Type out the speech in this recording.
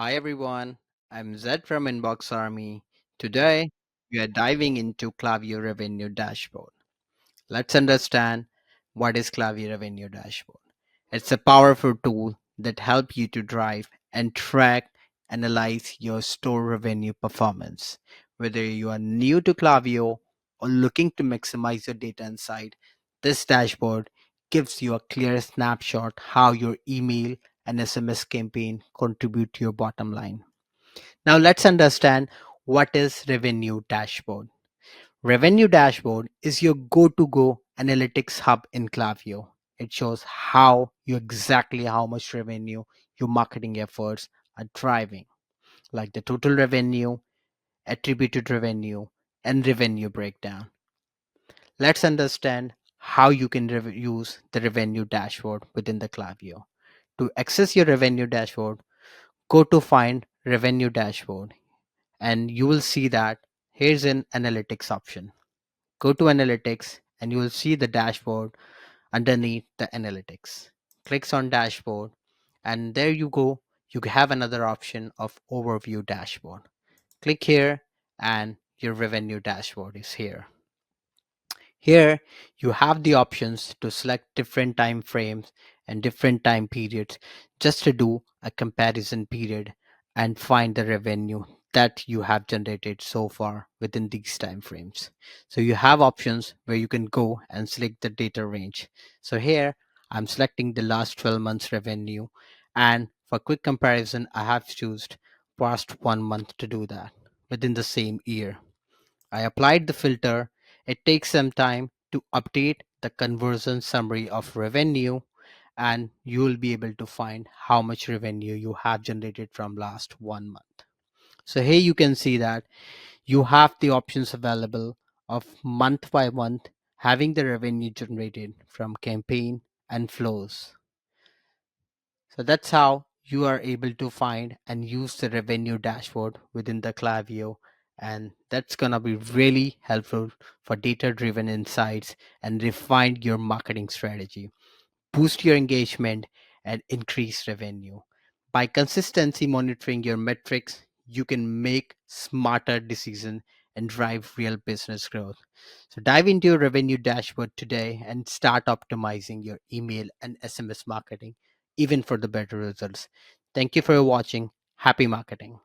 Hi everyone, I'm Zed from InboxArmy. Today, we are diving into Klaviyo Revenue Dashboard. Let's understand what is Klaviyo Revenue Dashboard. It's a powerful tool that helps you to drive and track, analyze your store revenue performance. Whether you are new to Klaviyo or looking to maximize your data inside, this dashboard gives you a clear snapshot how your email and SMS campaign contribute to your bottom line. Now let's understand what is Revenue Dashboard. Revenue Dashboard is your go-to-go analytics hub in Klaviyo. It shows how much revenue your marketing efforts are driving, like the total revenue, attributed revenue, and revenue breakdown. Let's understand how you can use the revenue dashboard within the Klaviyo. To access your revenue dashboard, go to find revenue dashboard and you will see that here's an analytics option. Go to analytics and you will see the dashboard underneath the analytics. Clicks on dashboard and there you go. You have another option of overview dashboard. Click here and your revenue dashboard is here. Here you have the options to select different time frames and different time periods just to do a comparison period and find the revenue that you have generated so far within these time frames. So you have options where you can go and select the data range. So here I'm selecting the last 12 months revenue, and for quick comparison I have chosen past 1 month to do that within the same year. I applied the filter. It takes some time to update the conversion summary of revenue, and you will be able to find how much revenue you have generated from last 1 month. So here you can see that you have the options available of month by month having the revenue generated from campaign and flows. So that's how you are able to find and use the revenue dashboard within the Klaviyo. And that's going to be really helpful for data driven insights and refine your marketing strategy, boost your engagement, and increase revenue. By consistency monitoring your metrics, you can make smarter decisions and drive real business growth. So dive into your revenue dashboard today and start optimizing your email and SMS marketing, even for the better results. Thank you for watching. Happy marketing.